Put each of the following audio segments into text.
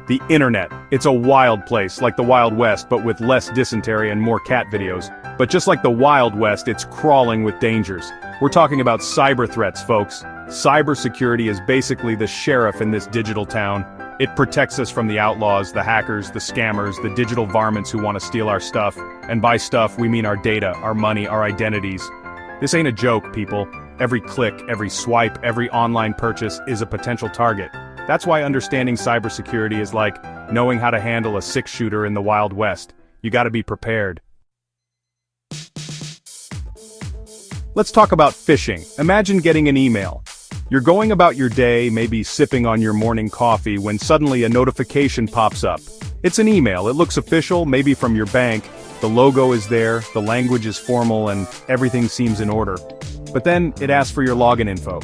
The internet. It's a wild place, like the Wild West, but with less dysentery and more cat videos. But just like the Wild West, it's crawling with dangers. We're talking about cyber threats, folks. Cybersecurity is basically the sheriff in this digital town. It protects us from the outlaws, the hackers, the scammers, the digital varmints who want to steal our stuff. And by stuff, we mean our data, our money, our identities. This ain't a joke, people. Every click, every swipe, every online purchase is a potential target. That's why understanding cybersecurity is like knowing how to handle a six-shooter in the Wild West. You gotta be prepared. Let's talk about phishing. Imagine getting an email. You're going about your day, maybe sipping on your morning coffee, when suddenly a notification pops up. It's an email, it looks official, maybe from your bank. The logo is there, the language is formal, and everything seems in order. But then, it asks for your login info.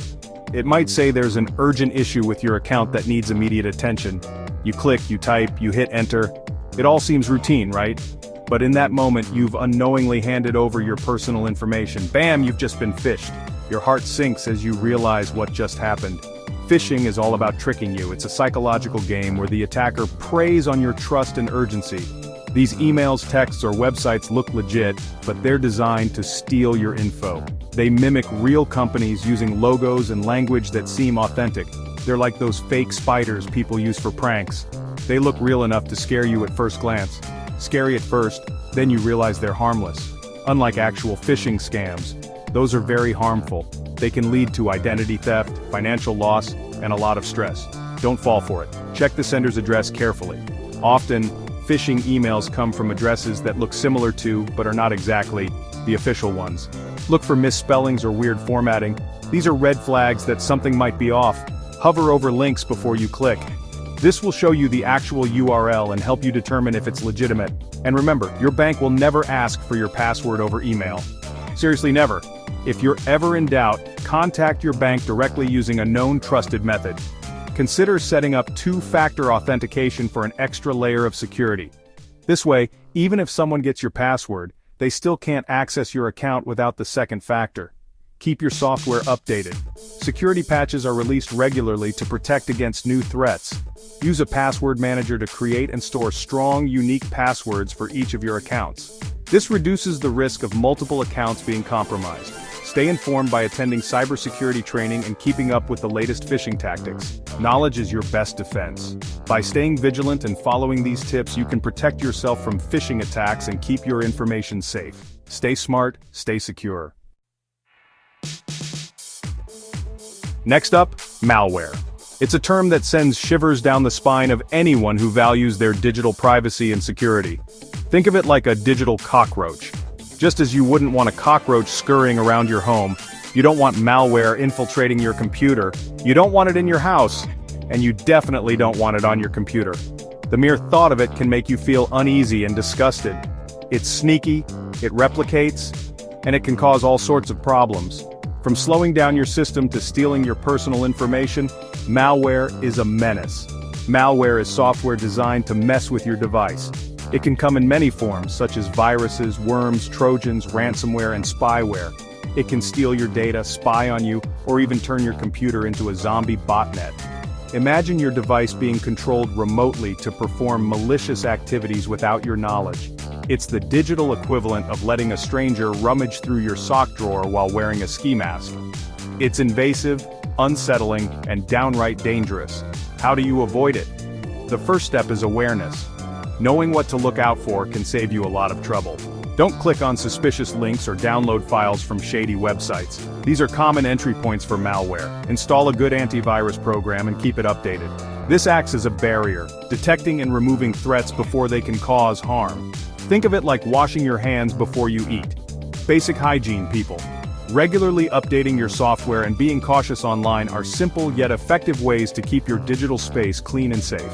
It might say there's an urgent issue with your account that needs immediate attention. You click, you type, you hit enter. It all seems routine, right? But in that moment, you've unknowingly handed over your personal information. Bam, you've just been phished. Your heart sinks as you realize what just happened. Phishing is all about tricking you. It's a psychological game where the attacker preys on your trust and urgency. These emails, texts, or websites look legit, but they're designed to steal your info. They mimic real companies using logos and language that seem authentic. They're like those fake spiders people use for pranks. They look real enough to scare you at first glance. Scary at first, then you realize they're harmless. Unlike actual phishing scams, those are very harmful. They can lead to identity theft, financial loss, and a lot of stress. Don't fall for it. Check the sender's address carefully. Often, phishing emails come from addresses that look similar to, but are not exactly, the official ones. Look for misspellings or weird formatting. These are red flags that something might be off. Hover over links before you click. This will show you the actual URL and help you determine if it's legitimate. And remember, your bank will never ask for your password over email. Seriously, never. If you're ever in doubt, contact your bank directly using a known trusted method. Consider setting up two-factor authentication for an extra layer of security. This way, even if someone gets your password, they still can't access your account without the second factor. Keep your software updated. Security patches are released regularly to protect against new threats. Use a password manager to create and store strong, unique passwords for each of your accounts. This reduces the risk of multiple accounts being compromised. Stay informed by attending cybersecurity training and keeping up with the latest phishing tactics. Knowledge is your best defense. By staying vigilant and following these tips, you can protect yourself from phishing attacks and keep your information safe. Stay smart, stay secure. Next up, malware. It's a term that sends shivers down the spine of anyone who values their digital privacy and security. Think of it like a digital cockroach. Just as you wouldn't want a cockroach scurrying around your home, you don't want malware infiltrating your computer, you don't want it in your house, and you definitely don't want it on your computer. The mere thought of it can make you feel uneasy and disgusted. It's sneaky, it replicates, and it can cause all sorts of problems. From slowing down your system to stealing your personal information, malware is a menace. Malware is software designed to mess with your device. It can come in many forms, such as viruses, worms, trojans, ransomware, and spyware. It can steal your data, spy on you, or even turn your computer into a zombie botnet. Imagine your device being controlled remotely to perform malicious activities without your knowledge. It's the digital equivalent of letting a stranger rummage through your sock drawer while wearing a ski mask. It's invasive, unsettling, and downright dangerous. How do you avoid it? The first step is awareness. Knowing what to look out for can save you a lot of trouble. Don't click on suspicious links or download files from shady websites. These are common entry points for malware. Install a good antivirus program and keep it updated. This acts as a barrier, detecting and removing threats before they can cause harm. Think of it like washing your hands before you eat. Basic hygiene, people. Regularly updating your software and being cautious online are simple yet effective ways to keep your digital space clean and safe.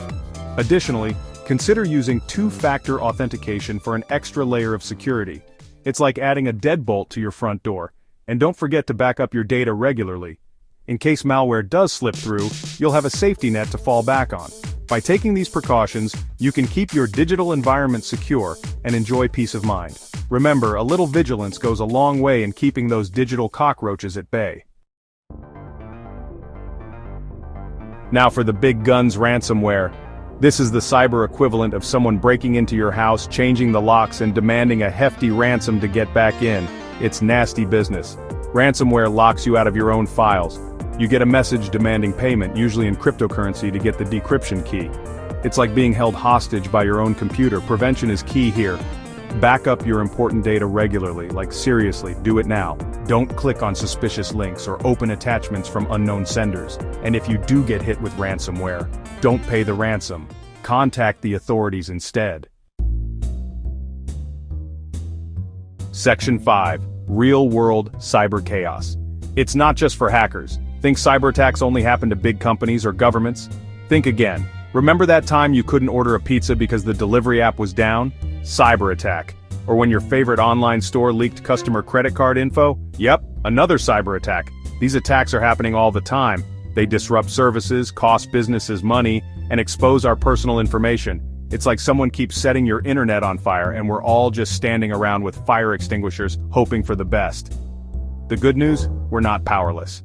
Additionally, consider using two-factor authentication for an extra layer of security. It's like adding a deadbolt to your front door. And don't forget to back up your data regularly. In case malware does slip through, you'll have a safety net to fall back on. By taking these precautions, you can keep your digital environment secure and enjoy peace of mind. Remember, a little vigilance goes a long way in keeping those digital cockroaches at bay. Now for the big guns ransomware. This is the cyber equivalent of someone breaking into your house, changing the locks and demanding a hefty ransom to get back in. It's nasty business. Ransomware locks you out of your own files. You get a message demanding payment, usually in cryptocurrency, to get the decryption key. It's like being held hostage by your own computer. Prevention is key here. Back up your important data regularly, like seriously, do it now. Don't click on suspicious links or open attachments from unknown senders. And if you do get hit with ransomware, don't pay the ransom. Contact the authorities instead. Section 5. Real-world cyber chaos. It's not just for hackers. Think cyber attacks only happen to big companies or governments? Think again. Remember that time you couldn't order a pizza because the delivery app was down? Cyber attack. Or when your favorite online store leaked customer credit card info? Yep, another cyber attack. These attacks are happening all the time. They disrupt services, cost businesses money, and expose our personal information. It's like someone keeps setting your internet on fire and we're all just standing around with fire extinguishers hoping for the best. The good news? We're not powerless.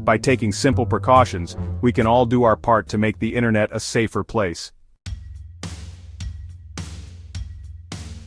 By taking simple precautions, we can all do our part to make the internet a safer place.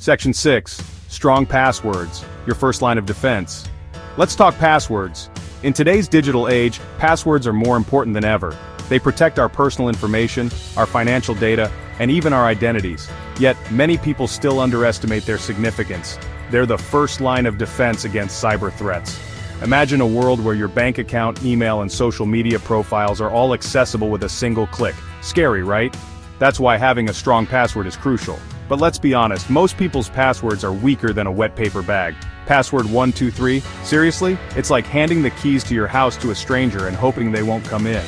Section 6. Strong passwords, your first line of defense. Let's talk passwords. In today's digital age, passwords are more important than ever. They protect our personal information, our financial data, and even our identities. Yet, many people still underestimate their significance. They're the first line of defense against cyber threats. Imagine a world where your bank account, email, and social media profiles are all accessible with a single click. Scary, right? That's why having a strong password is crucial. But let's be honest, most people's passwords are weaker than a wet paper bag. Password 123? Seriously? It's like handing the keys to your house to a stranger and hoping they won't come in.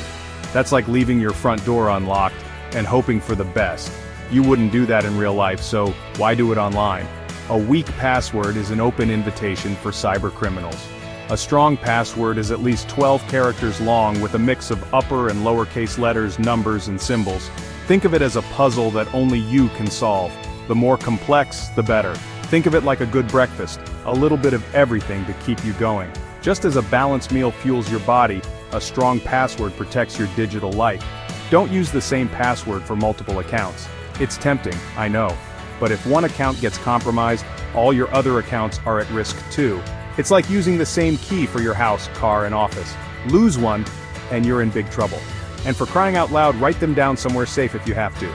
That's like leaving your front door unlocked and hoping for the best. You wouldn't do that in real life, so why do it online? A weak password is an open invitation for cyber criminals. A strong password is at least 12 characters long with a mix of upper and lowercase letters, numbers, and symbols. Think of it as a puzzle that only you can solve. The more complex, the better. Think of it like a good breakfast, a little bit of everything to keep you going. Just as a balanced meal fuels your body, a strong password protects your digital life. Don't use the same password for multiple accounts. It's tempting, I know. But if one account gets compromised, all your other accounts are at risk too. It's like using the same key for your house, car, and office. Lose one, and you're in big trouble. And for crying out loud, write them down somewhere safe if you have to.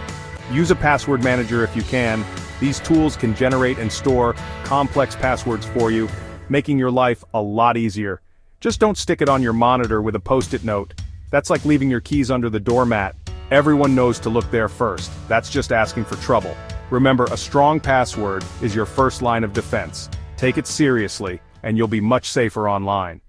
Use a password manager if you can. These tools can generate and store complex passwords for you, making your life a lot easier. Just don't stick it on your monitor with a post-it note. That's like leaving your keys under the doormat. Everyone knows to look there first. That's just asking for trouble. Remember, a strong password is your first line of defense. Take it seriously, and you'll be much safer online.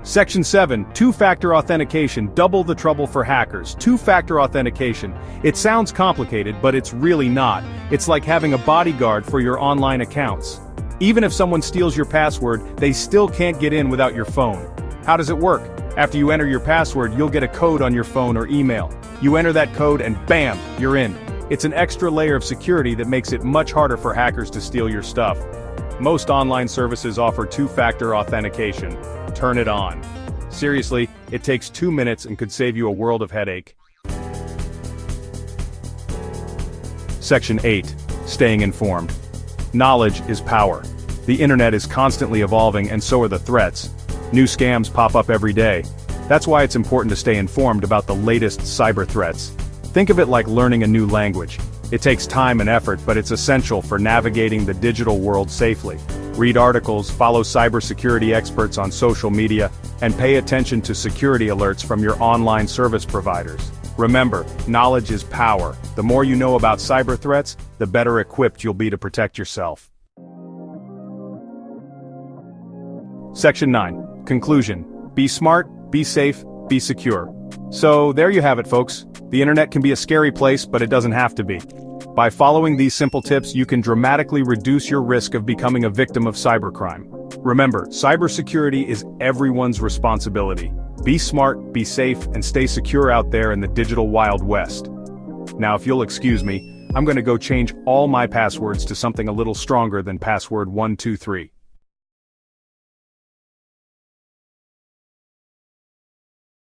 Section 7. Two-factor authentication. Double the trouble for hackers. Two-factor authentication. It sounds complicated, but it's really not. It's like having a bodyguard for your online accounts. Even if someone steals your password, they still can't get in without your phone. How does it work? After you enter your password, you'll get a code on your phone or email. You enter that code and bam, you're in. It's an extra layer of security that makes it much harder for hackers to steal your stuff. Most online services offer two-factor authentication. Turn it on. Seriously, it takes 2 minutes and could save you a world of headache. Section 8. Staying informed. Knowledge is power. The internet is constantly evolving and so are the threats. New scams pop up every day. That's why it's important to stay informed about the latest cyber threats. Think of it like learning a new language. It takes time and effort, but it's essential for navigating the digital world safely. Read articles, follow cybersecurity experts on social media, and pay attention to security alerts from your online service providers. Remember, knowledge is power. The more you know about cyber threats, the better equipped you'll be to protect yourself. Section 9. Conclusion. Be smart, be safe, be secure. So, there you have it, folks. The internet can be a scary place, but it doesn't have to be. By following these simple tips, you can dramatically reduce your risk of becoming a victim of cybercrime. Remember, cybersecurity is everyone's responsibility. Be smart, be safe, and stay secure out there in the digital Wild West. Now, if you'll excuse me, I'm going to go change all my passwords to something a little stronger than password 123.